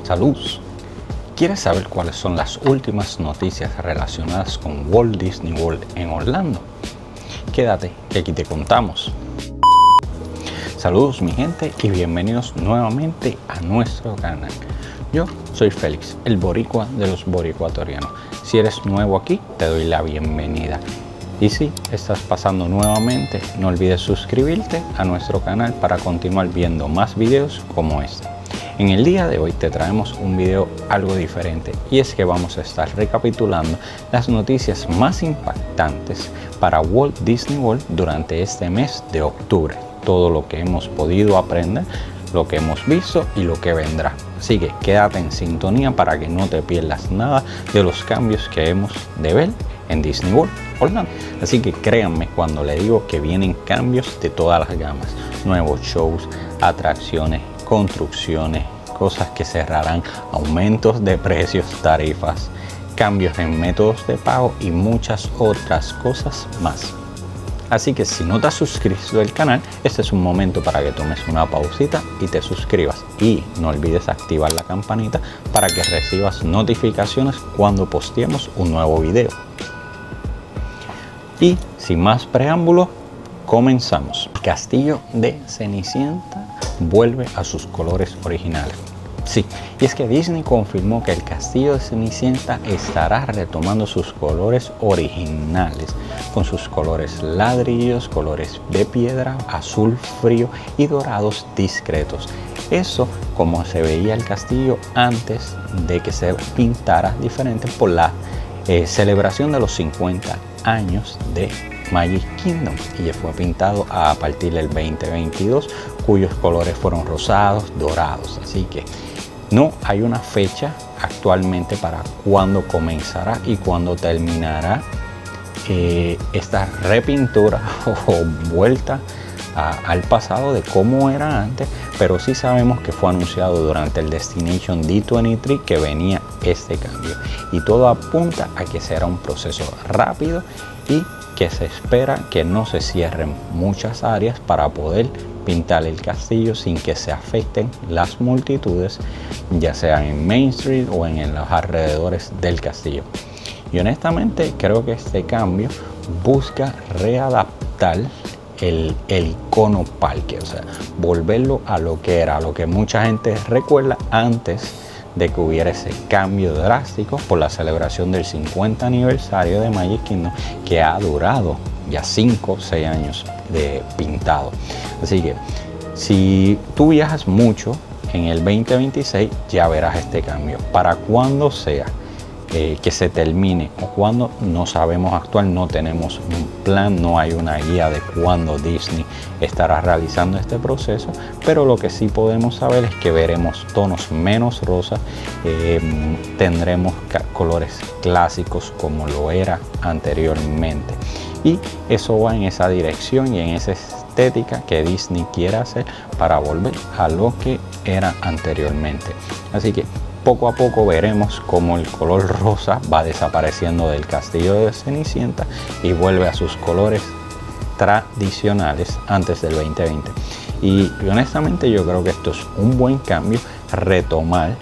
Saludos. ¿Quieres saber cuáles son las últimas noticias relacionadas con Walt Disney World en Orlando? Quédate, que aquí te contamos. Saludos mi gente y bienvenidos nuevamente a nuestro canal. Yo soy Félix, el boricua de los boricuatorianos. Si eres nuevo aquí, te doy la bienvenida. Y si estás pasando nuevamente, no olvides suscribirte a nuestro canal para continuar viendo más videos como este. En el día de hoy te traemos un video algo diferente, y es que vamos a estar recapitulando las noticias más impactantes para Walt Disney World durante este mes de octubre. Todo lo que hemos podido aprender, lo que hemos visto y lo que vendrá. Así que quédate en sintonía para que no te pierdas nada de los cambios que hemos de ver en Disney World Orlando. Así que créanme cuando le digo que vienen cambios de todas las gamas, nuevos shows, atracciones, construcciones, cosas que cerrarán, aumentos de precios, tarifas, cambios en métodos de pago y muchas otras cosas más. Así que si no te has suscrito al canal, este es un momento para que tomes una pausita y te suscribas. Y no olvides activar la campanita para que recibas notificaciones cuando posteemos un nuevo video. Y sin más preámbulos, comenzamos. El castillo de Cenicienta vuelve a sus colores originales. Sí, y es que Disney confirmó que el castillo de Cenicienta estará retomando sus colores originales, con sus colores ladrillos, colores de piedra, azul frío y dorados discretos. Eso como se veía el castillo antes de que se pintara diferente por la celebración de los 50 años de Magic Kingdom, y ya fue pintado a partir del 2022, cuyos colores fueron rosados, dorados. Así que no hay una fecha actualmente para cuándo comenzará y cuándo terminará esta repintura o vuelta al pasado de cómo era antes, pero sí sabemos que fue anunciado durante el Destination D23 que venía este cambio, y todo apunta a que será un proceso rápido y que se espera que no se cierren muchas áreas para poder pintar el castillo sin que se afecten las multitudes, ya sea en Main Street o en los alrededores del castillo. Y honestamente creo que este cambio busca readaptar el icono parque, o sea, volverlo a lo que era, lo que mucha gente recuerda antes de que hubiera ese cambio drástico por la celebración del 50 aniversario de Magic Kingdom, que ha durado ya 5 o 6 años de pintado. Así que si tú viajas mucho en el 2026, ya verás este cambio. Para cuando sea que se termine o cuando, no sabemos actual, no tenemos un plan, no hay una guía de cuándo Disney estará realizando este proceso, pero lo que sí podemos saber es que veremos tonos menos rosas, tendremos colores clásicos como lo era anteriormente, y eso va en esa dirección y en esa estética que Disney quiere hacer para volver a lo que era anteriormente. Así que poco a poco veremos cómo el color rosa va desapareciendo del castillo de Cenicienta y vuelve a sus colores tradicionales antes del 2020. Y honestamente yo creo que esto es un buen cambio, retomar,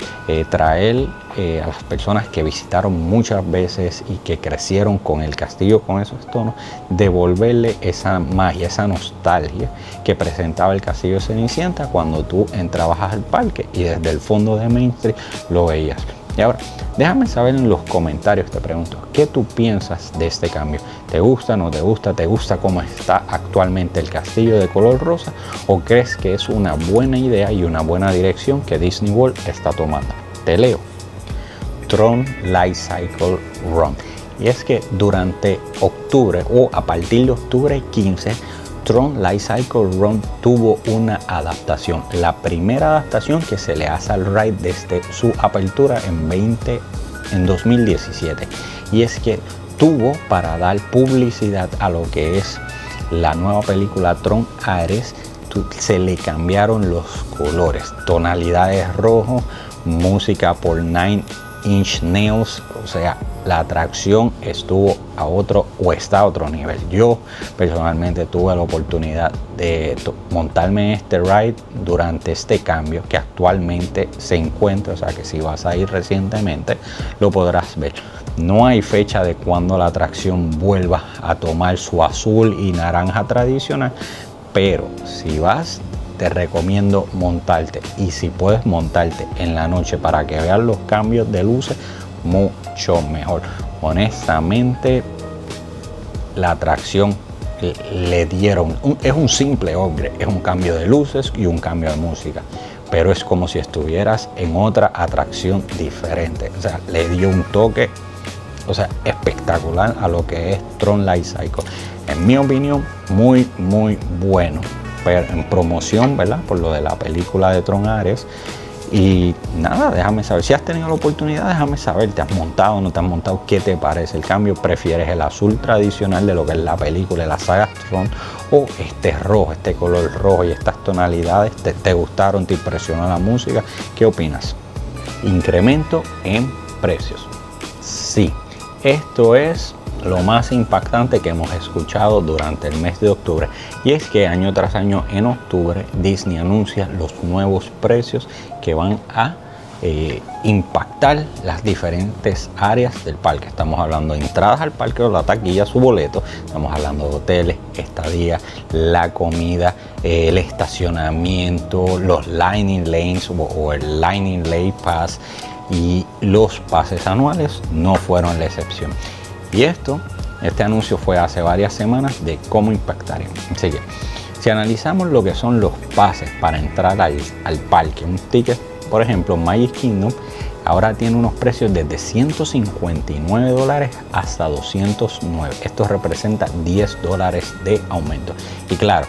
traer a las personas que visitaron muchas veces y que crecieron con el castillo con esos tonos, devolverle esa magia, esa nostalgia que presentaba el castillo de Cenicienta cuando tú entrabas al parque y desde el fondo de Main Street lo veías. Y ahora, déjame saber en los comentarios, te pregunto, ¿qué tú piensas de este cambio? ¿Te gusta, no te gusta? ¿Te gusta cómo está actualmente el castillo de color rosa? ¿O crees que es una buena idea y una buena dirección que Disney World está tomando? Te leo. Tron Light Cycle Run. Y es que durante octubre o a partir de octubre 15, Tron Light Cycle Run tuvo una adaptación, la primera adaptación que se le hace al ride desde su apertura en 2017, y es que tuvo, para dar publicidad a lo que es la nueva película Tron Ares, se le cambiaron los colores, tonalidades rojo, música por Nine Inch Nails, o sea, la atracción estuvo está a otro nivel. Yo personalmente tuve la oportunidad de montarme en este ride durante este cambio que actualmente se encuentra, o sea que si vas a ir recientemente lo podrás ver. No hay fecha de cuando la atracción vuelva a tomar su azul y naranja tradicional, pero si vas, te recomiendo montarte, y si puedes montarte en la noche para que veas los cambios de luces, mucho mejor. Honestamente, la atracción le dieron es un simple upgrade, es un cambio de luces y un cambio de música, pero es como si estuvieras en otra atracción diferente. O sea, le dio un toque, o sea, espectacular a lo que es Tron Light Cycle. En mi opinión, muy bueno, pero en promoción, ¿verdad? Por lo de la película de Tron Ares. Y nada, déjame saber, si has tenido la oportunidad, déjame saber, ¿te has montado o no te has montado? ¿Qué te parece el cambio? ¿Prefieres el azul tradicional de lo que es la película de la saga Tron, o este rojo, este color rojo y estas tonalidades? ¿Te gustaron? ¿Te impresionó la música? ¿Qué opinas? Incremento en precios. Sí, esto es lo más impactante que hemos escuchado durante el mes de octubre, y es que año tras año en octubre Disney anuncia los nuevos precios que van a impactar las diferentes áreas del parque. Estamos hablando de entradas al parque o la taquilla, su boleto, estamos hablando de hoteles, estadía, la comida, el estacionamiento, los lining lanes o el lining lane pass, y los pases anuales no fueron la excepción. Y este anuncio fue hace varias semanas de cómo impactaría. Así que, si analizamos lo que son los pases para entrar al parque, un ticket, por ejemplo, Magic Kingdom, ahora tiene unos precios desde $159 hasta $209. Esto representa $10 de aumento. Y claro,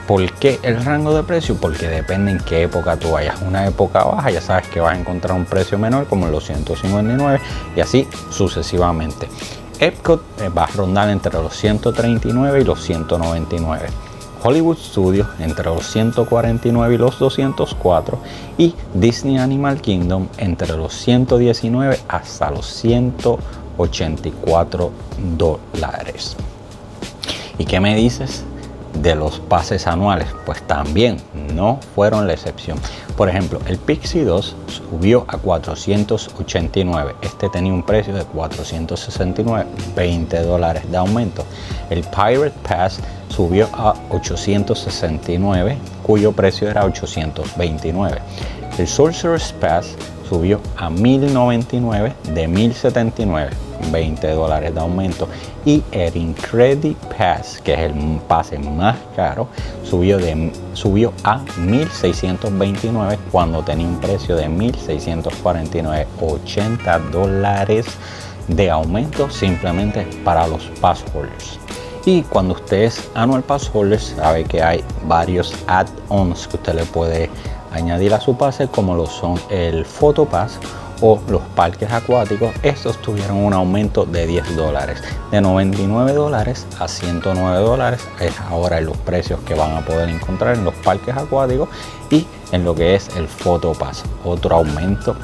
¿por qué el rango de precio? Porque depende en qué época tú vayas. Una época baja, ya sabes que vas a encontrar un precio menor, como los 159, y así sucesivamente. Epcot va a rondar entre los 139 y los 199. Hollywood Studios entre los 149 y los 204. Y Disney Animal Kingdom entre los 119 hasta los $184. ¿Y qué me dices de los pases anuales? Pues también no fueron la excepción. Por ejemplo, el Pixie 2 subió a 489. Este tenía un precio de 469, $20 de aumento. El Pirate Pass subió a 869, cuyo precio era 829. El Sorcerer's Pass subió a 1099 de 1079, $20 de aumento. Y el Incredi Pass, que es el pase más caro, subió a 1629 cuando tenía un precio de 1649, $80 de aumento simplemente para los pass holders. Y cuando usted es annual pass holder, sabe que hay varios add-ons que usted le puede añadir a su pase, como lo son el Photo Pass o los parques acuáticos. Estos tuvieron un aumento de $10, de $99 a $109. Es ahora en los precios que van a poder encontrar en los parques acuáticos y en lo que es el Photo Pass, otro aumento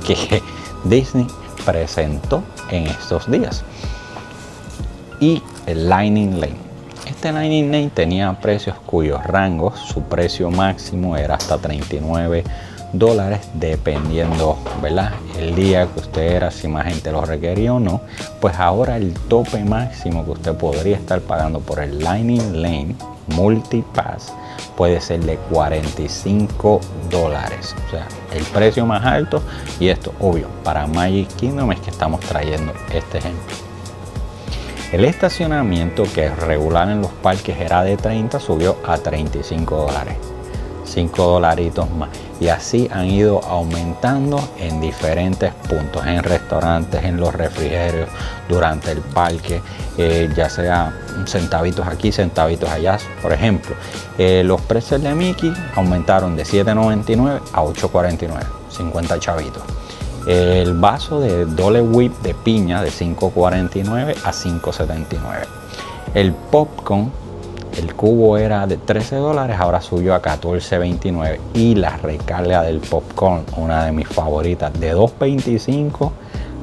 que Disney presentó en estos días. Y el Lightning Lane. Este Lightning Lane tenía precios cuyos rangos, su precio máximo era hasta $39, dependiendo, ¿verdad?, el día que usted era, si más gente lo requería o no. Pues ahora el tope máximo que usted podría estar pagando por el Lightning Lane Multipass puede ser de $45. O sea, el precio más alto. Y esto, obvio, para Magic Kingdom es que estamos trayendo este ejemplo. El estacionamiento, que regular en los parques era de $30, subió a $35, $5 más. Y así han ido aumentando en diferentes puntos, en restaurantes, en los refrigerios, durante el parque, ya sea centavitos aquí, centavitos allá. Por ejemplo, los precios de Mickey aumentaron de $7.99 a $8.49, 50 chavitos. El vaso de Dole Whip de piña de $5.49 a $5.79. El popcorn, el cubo era de $13, ahora subió a $14.29. Y la recarga del popcorn, una de mis favoritas, de $2.25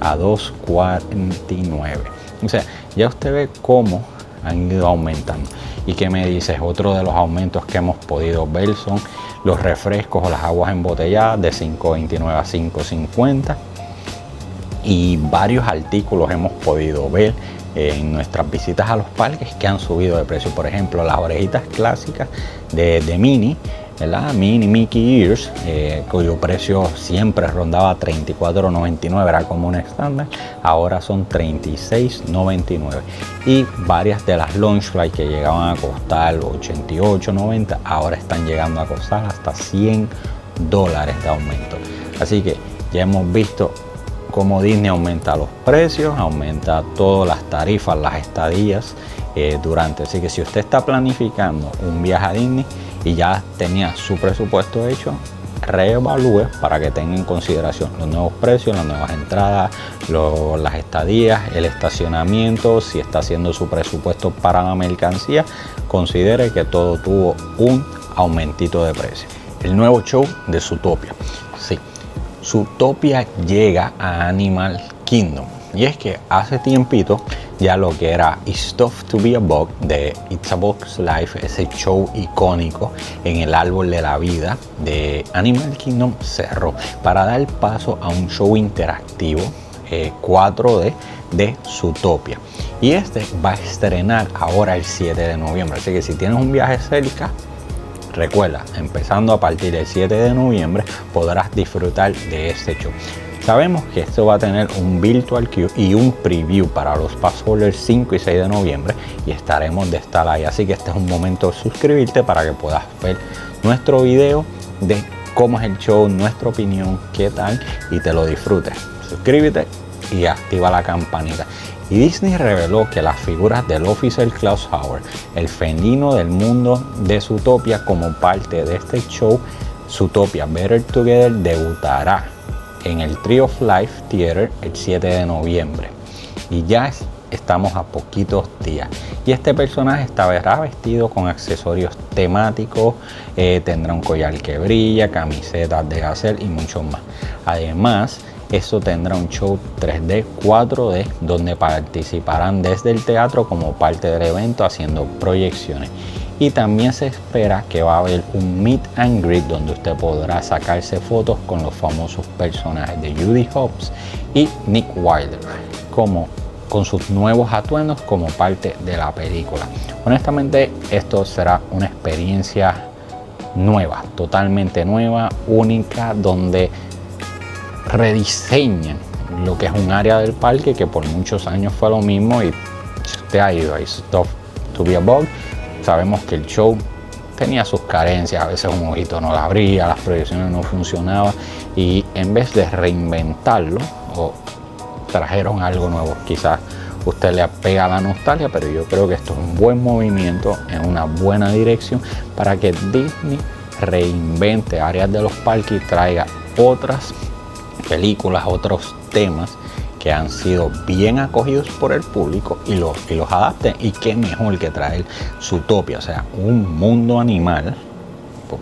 a $2.49. O sea, ya usted ve cómo han ido aumentando. ¿Y qué me dices? Otro de los aumentos que hemos podido ver son los refrescos o las aguas embotelladas de $5.29 a $5.50. Y varios artículos hemos podido ver en nuestras visitas a los parques que han subido de precio. Por ejemplo, las orejitas clásicas de Minnie, ¿verdad? Minnie Mickey Ears, cuyo precio siempre rondaba $34.99, era como un estándar, ahora son $36.99. Y varias de las Launchfly que llegaban a costar $88.90, ahora están llegando a costar hasta $100 de aumento. Así que ya hemos visto cómo Disney aumenta los precios, aumenta todas las tarifas, las estadías durante. Así que si usted está planificando un viaje a Disney y ya tenía su presupuesto hecho, reevalúe para que tenga en consideración los nuevos precios, las nuevas entradas, las estadías, el estacionamiento. Si está haciendo su presupuesto para la mercancía, considere que todo tuvo un aumentito de precio. El nuevo show de Zootopia. Sí, Zootopia llega a Animal Kingdom. Y es que hace tiempito ya lo que era It's Tough to Be a Bug de It's a Bug's Life, ese show icónico en el árbol de la vida de Animal Kingdom, cerró para dar paso a un show interactivo 4D de Zootopia. Y este va a estrenar ahora el 7 de noviembre. Así que si tienes un viaje cerca, recuerda, empezando a partir del 7 de noviembre podrás disfrutar de este show. Sabemos que esto va a tener un virtual queue y un preview para los pass holders 5 y 6 de noviembre y estaremos de estar ahí. Así que este es un momento de suscribirte para que puedas ver nuestro video de cómo es el show, nuestra opinión, qué tal, y te lo disfrutes. Suscríbete y activa la campanita. Y Disney reveló que las figuras del Officer Klaus Howard, el felino del mundo de Zootopia, como parte de este show, Zootopia Better Together debutará en el Tree of Life Theater el 7 de noviembre. Y ya estamos a poquitos días. Y este personaje estará vestido con accesorios temáticos, tendrá un collar que brilla, camisetas de Gazelle y mucho más. Además, esto tendrá un show 3D, 4D, donde participarán desde el teatro como parte del evento haciendo proyecciones. Y también se espera que va a haber un meet and greet donde usted podrá sacarse fotos con los famosos personajes de Judy Hopps y Nick Wilder, como con sus nuevos atuendos como parte de la película. Honestamente, esto será una experiencia nueva, totalmente nueva, única, donde rediseñan lo que es un área del parque que por muchos años fue lo mismo. Y si usted ha ido a It's Tough to Be a Bug, sabemos que el show tenía sus carencias, a veces un ojito no la abría, las proyecciones no funcionaban, y en vez de reinventarlo, trajeron algo nuevo. Quizás usted le apega a la nostalgia, pero yo creo que esto es un buen movimiento en una buena dirección para que Disney reinvente áreas de los parques y traiga otras películas, otros temas que han sido bien acogidos por el público y los adapten. Y qué mejor que traer Zootopia, o sea, un mundo animal,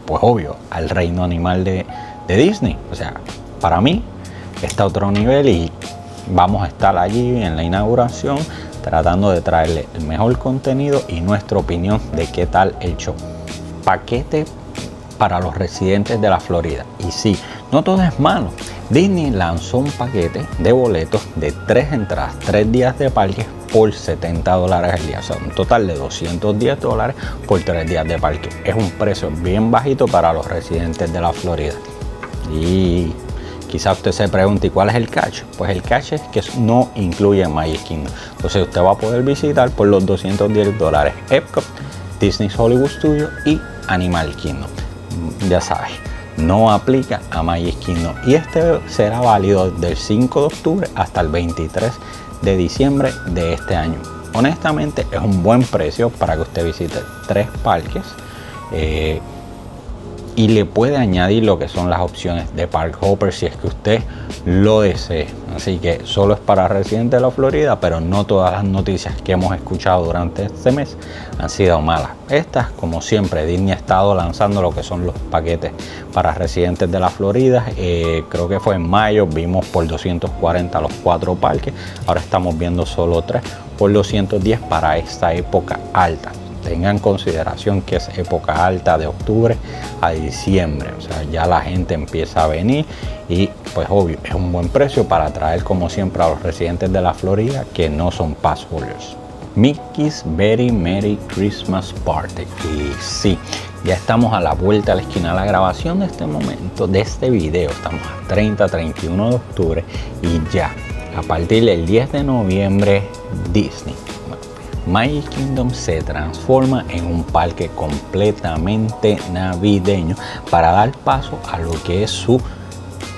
pues obvio, al reino animal de Disney. O sea, para mí está a otro nivel y vamos a estar allí en la inauguración tratando de traerle el mejor contenido y nuestra opinión de qué tal el show. Paquete para los residentes de la Florida. Y sí, no todo es malo. Disney lanzó un paquete de boletos de 3 entradas, 3 días de parque por $70 el día. O sea, un total de $210 por 3 días de parque. Es un precio bien bajito para los residentes de la Florida. Y quizá usted se pregunte, ¿y cuál es el catch? Pues el catch es que no incluye Magic Kingdom. Entonces usted va a poder visitar por los $210 Epcot, Disney's Hollywood Studios y Animal Kingdom. Ya sabes, no aplica a Magic Kingdom, y este será válido del 5 de octubre hasta el 23 de diciembre de este año. Honestamente es un buen precio para que usted visite 3 parques y le puede añadir lo que son las opciones de Park Hopper si es que usted lo desee. Así que solo es para residentes de la Florida, pero no todas las noticias que hemos escuchado durante este mes han sido malas. Estas, como siempre, Disney ha estado lanzando lo que son los paquetes para residentes de la Florida. Creo que fue en mayo, vimos por 240 los 4 parques. Ahora estamos viendo solo 3 por 210 para esta época alta. Tengan en consideración que es época alta de octubre a diciembre, o sea, ya la gente empieza a venir y pues obvio es un buen precio para atraer como siempre a los residentes de la Florida que no son pass holders. Mickey's Very Merry Christmas Party. Y sí, ya estamos a la vuelta a la esquina. La grabación de este momento, de este video, estamos a 30-31 de octubre y ya a partir del 10 de noviembre Disney Magic Kingdom se transforma en un parque completamente navideño para dar paso a lo que es su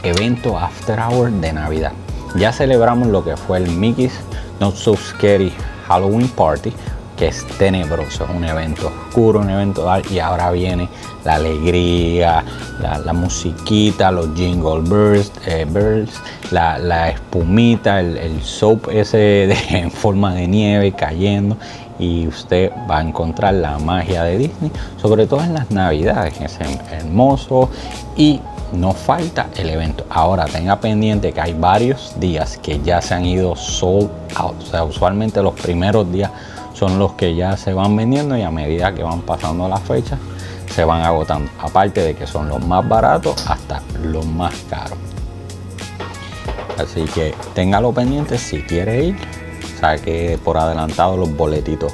evento After Hour de Navidad. Ya celebramos lo que fue el Mickey's Not So Scary Halloween Party, que es tenebroso, un evento oscuro, un evento dark, y ahora viene la alegría, la musiquita, los jingle bells, la espumita, el soap ese en forma de nieve cayendo, y usted va a encontrar la magia de Disney, sobre todo en las navidades. Es hermoso y no falta el evento. Ahora tenga pendiente que hay varios días que ya se han ido sold out, o sea, usualmente los primeros días son los que ya se van vendiendo y a medida que van pasando las fechas se van agotando, aparte de que son los más baratos hasta los más caros. Así que téngalo pendiente si quiere ir, saque por adelantado los boletitos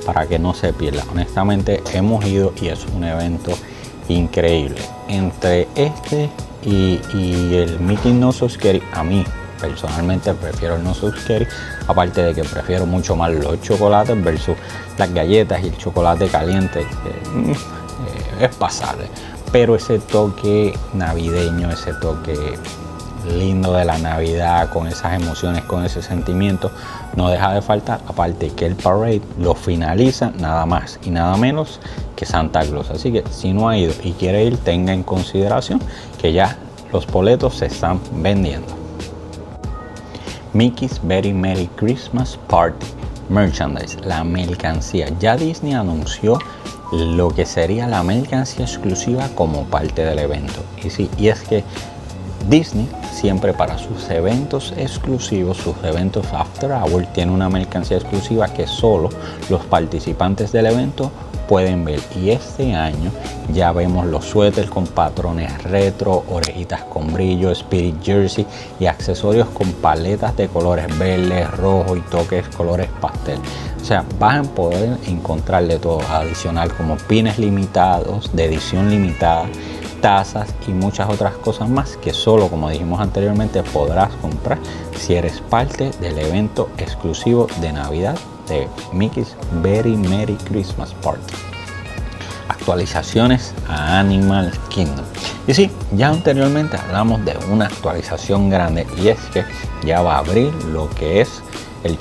para que no se pierda. Honestamente hemos ido y es un evento increíble. Entre este y el Mickey Not So Scary, a mí personalmente prefiero el Not So Scary, aparte de que prefiero mucho más los chocolates versus las galletas y el chocolate caliente, es pasable, pero ese toque navideño, ese toque lindo de la Navidad, con esas emociones, con ese sentimiento, no deja de faltar, aparte que el parade lo finaliza nada más y nada menos que Santa Claus. Así que si no ha ido y quiere ir, tenga en consideración que ya los boletos se están vendiendo. Mickey's Very Merry Christmas Party Merchandise, la mercancía. Ya Disney anunció lo que sería la mercancía exclusiva como parte del evento. Y sí, y es que Disney siempre para sus eventos exclusivos, sus eventos After Hour, tiene una mercancía exclusiva que solo los participantes del evento pueden ver. Y este año ya vemos los suéteres con patrones retro, orejitas con brillo, Spirit Jersey y accesorios con paletas de colores verdes, rojo y toques colores pastel. O sea, van a poder encontrarle todo adicional, como pines limitados, de edición limitada, tazas y muchas otras cosas más que solo, como dijimos anteriormente, podrás comprar si eres parte del evento exclusivo de Navidad de Mickey's Very Merry Christmas Party. Actualizaciones a Animal Kingdom. Y sí, ya anteriormente hablamos de una actualización grande, y es que ya va a abrir lo que es el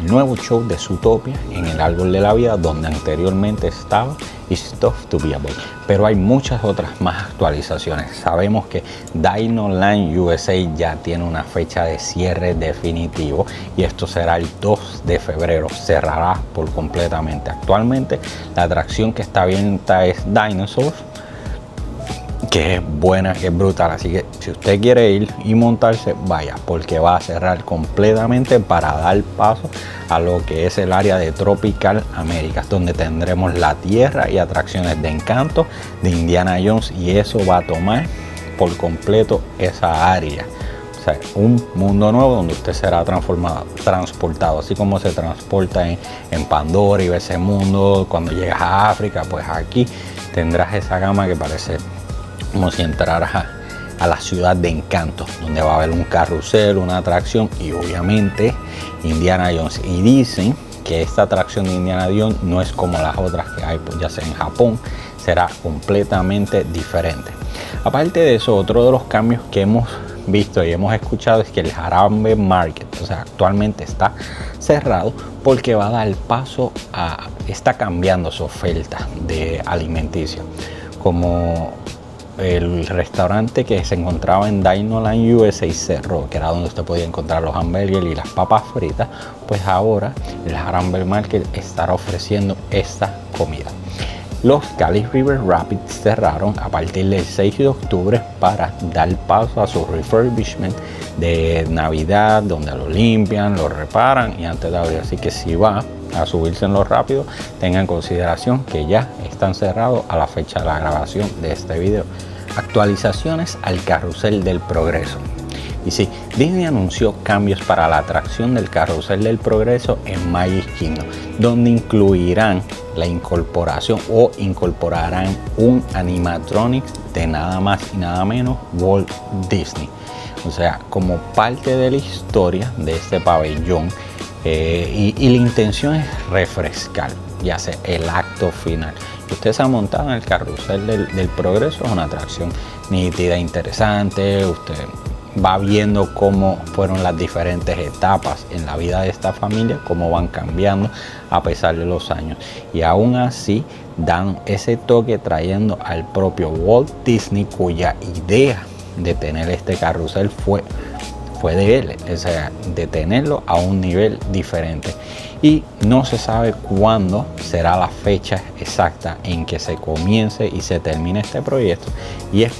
nuevo show de Zootopia en el Árbol de la Vida, donde anteriormente estaba It's Tough to Be a Boy. Pero hay muchas otras más actualizaciones. Sabemos que Dino Land USA ya tiene una fecha de cierre definitivo y esto será el 2 de febrero. Cerrará por completamente. Actualmente la atracción que está abierta es Dinosaurs, que es buena, que es brutal. Así que si usted quiere ir y montarse, vaya, porque va a cerrar completamente para dar paso a lo que es el área de Tropical Américas, donde tendremos la tierra y atracciones de Encanto, de Indiana Jones, y eso va a tomar por completo esa área. O sea, un mundo nuevo donde usted será transportado, así como se transporta en Pandora y ve ese mundo. Cuando llegas a África, pues aquí tendrás esa gama que parece como si entraras a la ciudad de Encanto, donde va a haber un carrusel, una atracción y obviamente Indiana Jones. Y dicen que esta atracción de Indiana Jones no es como las otras que hay, pues ya sea en Japón, será completamente diferente. Aparte de eso, otro de los cambios que hemos visto y hemos escuchado es que el Harambe Market, o sea, actualmente está cerrado porque va a dar paso está cambiando su oferta de alimenticia. como el restaurante que se encontraba en Dinoland USA cerró, que era donde usted podía encontrar los hamburgues y las papas fritas, pues ahora el Harambee Market estará ofreciendo esta comida. Los Cali River Rapids cerraron a partir del 6 de octubre para dar paso a su refurbishment de Navidad, donde lo limpian, lo reparan y antes de abrir. Así que si va a subirse en lo rápido, tengan en consideración que ya están cerrados a la fecha de la grabación de este video. Actualizaciones al Carrusel del Progreso. Y sí, Disney anunció cambios para la atracción del Carrusel del Progreso en Magic Kingdom, donde incluirán la incorporación o incorporarán un animatronics de nada más y nada menos Walt Disney. O sea, como parte de la historia de este pabellón, y la intención es refrescar, ya sea el acto final. Usted se ha montado en el Carrusel del Progreso, es una atracción nítida, interesante. Usted va viendo cómo fueron las diferentes etapas en la vida de esta familia, cómo van cambiando a pesar de los años. Y aún así dan ese toque trayendo al propio Walt Disney, cuya idea de tener este carrusel fue de él, o sea, de tenerlo a un nivel diferente. Y no se sabe cuándo será la fecha exacta en que se comience y se termine este proyecto, y es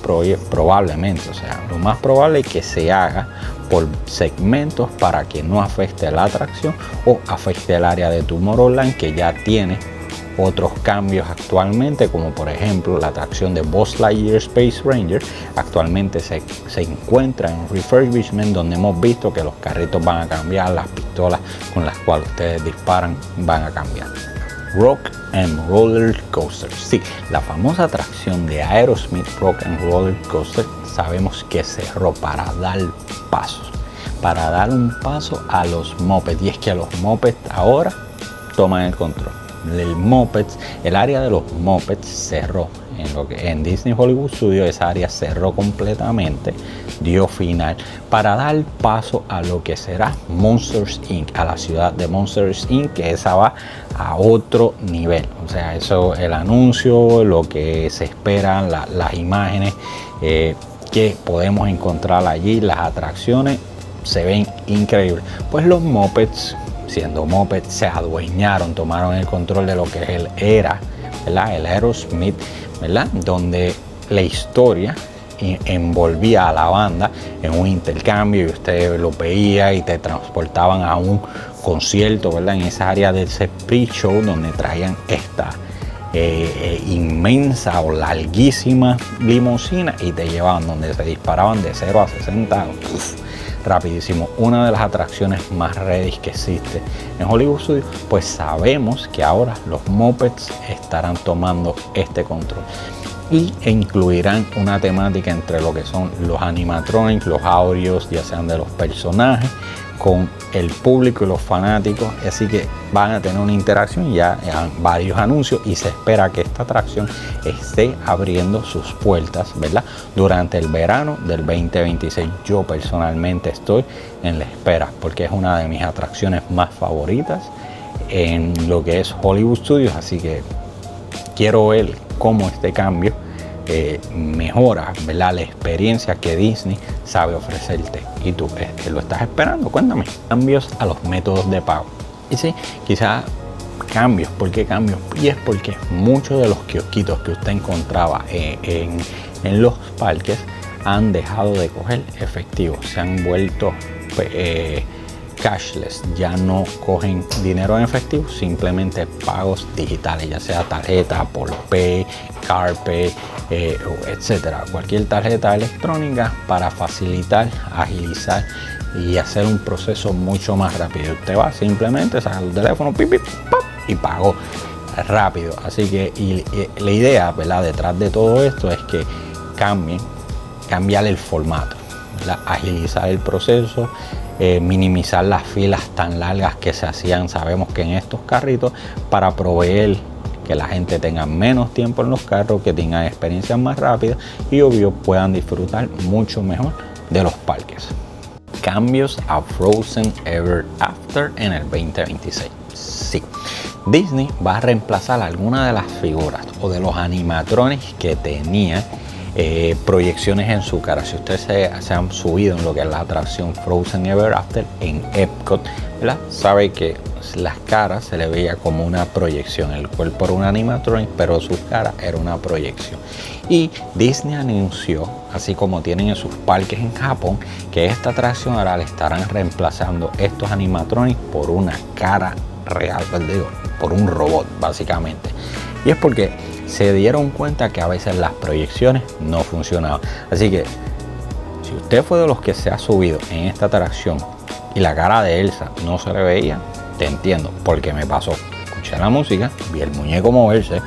probablemente, o sea, lo más probable es que se haga por segmentos para que no afecte la atracción o afecte el área de Tomorrowland, que ya tiene otros cambios actualmente, como por ejemplo la atracción de Buzz Lightyear Space Ranger. Actualmente se encuentra en refurbishment, donde hemos visto que los carritos van a cambiar, las pistolas con las cuales ustedes disparan van a cambiar. Rock and Roller Coaster, sí, la famosa atracción de Aerosmith Rock and Roller Coaster, sabemos que cerró para dar un paso a los mopeds, y es que los mopeds ahora toman el control. El área de los mopeds cerró en Disney Hollywood Studios. Esa área cerró completamente, dio final para dar paso a lo que será Monsters Inc., a la ciudad de Monsters Inc., que esa va a otro nivel. O sea, eso, el anuncio, lo que se esperan, las imágenes que podemos encontrar allí, las atracciones se ven increíbles. Pues los mopeds, siendo mopeds, se adueñaron, tomaron el control de lo que él era, ¿verdad? El Aerosmith, ¿verdad? Donde la historia envolvía a la banda en un intercambio, y usted lo veía y te transportaban a un concierto, ¿verdad? En esa área de ese pre-show, donde traían esta inmensa o larguísima limusina y te llevaban, donde se disparaban de 0 a 60. Rapidísimo, una de las atracciones más ready que existe en Hollywood Studios. Pues sabemos que ahora los mopeds estarán tomando este control y incluirán una temática entre lo que son los animatronics, los audios, ya sean de los personajes, con el público y los fanáticos. Así que van a tener una interacción, ya varios anuncios, y se espera que esta atracción esté abriendo sus puertas, ¿verdad?, durante el verano del 2026. Yo personalmente estoy en la espera, porque es una de mis atracciones más favoritas en lo que es Hollywood Studios. Así que quiero ver cómo este cambio mejora, ¿verdad?, la experiencia que Disney sabe ofrecerte. Y tú lo estás esperando, cuéntame. Cambios a los métodos de pago. Y sí, quizás cambios. ¿Por qué cambios? Y es porque muchos de los kiosquitos que usted encontraba en los parques han dejado de coger efectivo, se han vuelto cashless, ya no cogen dinero en efectivo, simplemente pagos digitales, ya sea tarjeta, Apple Pay, CarPay, etcétera, cualquier tarjeta electrónica, para facilitar, agilizar y hacer un proceso mucho más rápido. Usted va, simplemente saca el teléfono, pip, pip, pop, y pagó rápido. Así que y la idea, ¿verdad?, detrás de todo esto es que cambiar el formato, ¿verdad?, agilizar el proceso, minimizar las filas tan largas que se hacían, sabemos que en estos carritos, para proveer que la gente tenga menos tiempo en los carros, que tengan experiencias más rápidas y obvio puedan disfrutar mucho mejor de los parques. Cambios a Frozen Ever After en el 2026. Sí, Disney va a reemplazar algunas de las figuras o de los animatronics que tenía proyecciones en su cara. Si ustedes se han subido en lo que es la atracción Frozen Ever After en Epcot, ¿verdad? Sabe que las caras se le veía como una proyección. El cuerpo era un animatronic, pero su cara era una proyección. Y Disney anunció, así como tienen en sus parques en Japón, que esta atracción ahora le estarán reemplazando estos animatronics por una cara real, por un robot básicamente. Y es porque se dieron cuenta que a veces las proyecciones no funcionaban. Así que si usted fue de los que se ha subido en esta atracción y la cara de Elsa no se le veía, te entiendo, porque me pasó. Escuché la música, vi el muñeco moverse,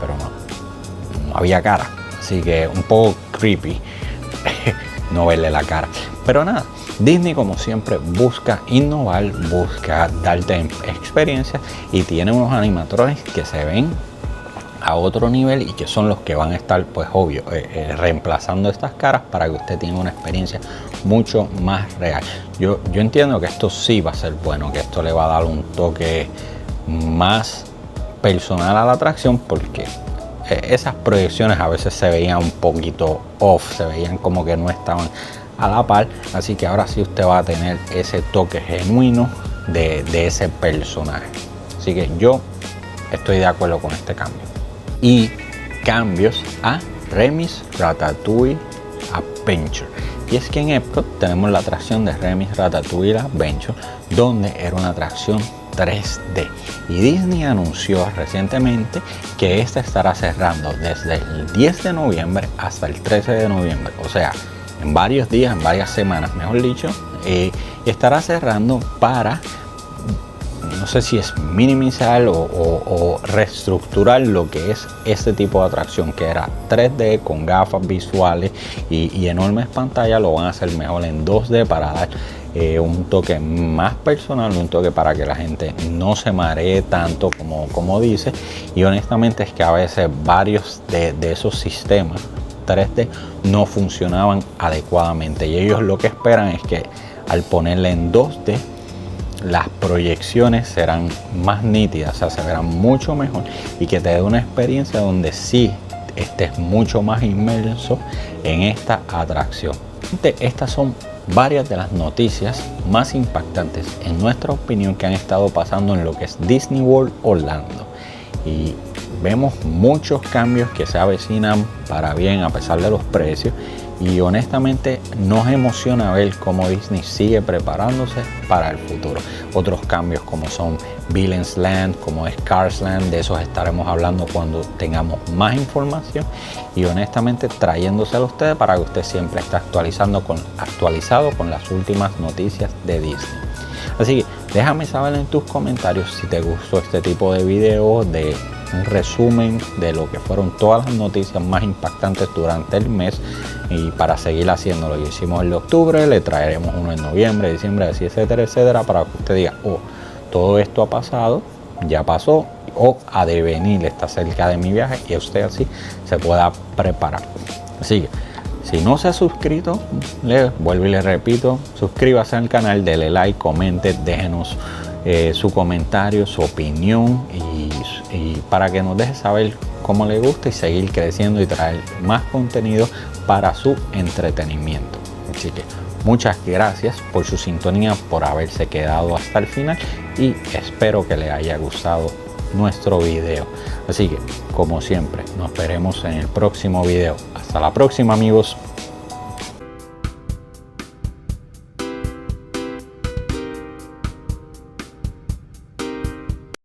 pero no había cara. Así que un poco creepy no verle la cara. Pero nada, Disney como siempre busca innovar, busca darte experiencia y tiene unos animatronics que se ven a otro nivel y que son los que van a estar, pues obvio, reemplazando estas caras para que usted tenga una experiencia mucho más real. Yo entiendo que esto sí va a ser bueno, que esto le va a dar un toque más personal a la atracción, porque esas proyecciones a veces se veían un poquito off, se veían como que no estaban a la par. Así que ahora sí usted va a tener ese toque genuino de ese personaje. Así que yo estoy de acuerdo con este cambio. Y cambios a Remy's Ratatouille Adventure. Y es que en Epcot tenemos la atracción de Remy's Ratatouille Adventure, donde era una atracción 3D. Y Disney anunció recientemente que esta estará cerrando desde el 10 de noviembre hasta el 13 de noviembre. O sea, en varios días, en varias semanas, mejor dicho, estará cerrando para, no sé si es minimizar o reestructurar lo que es este tipo de atracción, que era 3D con gafas visuales y enormes pantallas. Lo van a hacer mejor en 2D para dar un toque más personal, un toque para que la gente no se maree tanto como dice. Y honestamente es que a veces varios de esos sistemas 3D no funcionaban adecuadamente, y ellos lo que esperan es que al ponerle en 2D las proyecciones serán más nítidas, o sea, se verán mucho mejor y que te dé una experiencia donde sí estés mucho más inmerso en esta atracción. Estas son varias de las noticias más impactantes, en nuestra opinión, que han estado pasando en lo que es Disney World Orlando. Y vemos muchos cambios que se avecinan para bien a pesar de los precios, y honestamente nos emociona ver cómo Disney sigue preparándose para el futuro. Otros cambios como son Villains Land, como es Cars Land, de esos estaremos hablando cuando tengamos más información, y honestamente trayéndoselo a ustedes para que usted siempre esté actualizado con las últimas noticias de Disney. Así que déjame saber en tus comentarios si te gustó este tipo de video, de un resumen de lo que fueron todas las noticias más impactantes durante el mes, y para seguir haciéndolo. Lo hicimos el de octubre, le traeremos uno en noviembre, diciembre, así, etcétera, etcétera, para que usted diga, oh, todo esto ha pasado, ya pasó, o a devenir, está cerca de mi viaje, y usted así se pueda preparar. Así que si no se ha suscrito, le vuelvo y le repito, suscríbase al canal, dele like, comente, déjenos su comentario, su opinión, y para que nos deje saber cómo le gusta y seguir creciendo y traer más contenido para su entretenimiento. Así que muchas gracias por su sintonía, por haberse quedado hasta el final, y espero que les haya gustado nuestro video. Así que como siempre, nos veremos en el próximo video. Hasta la próxima, amigos.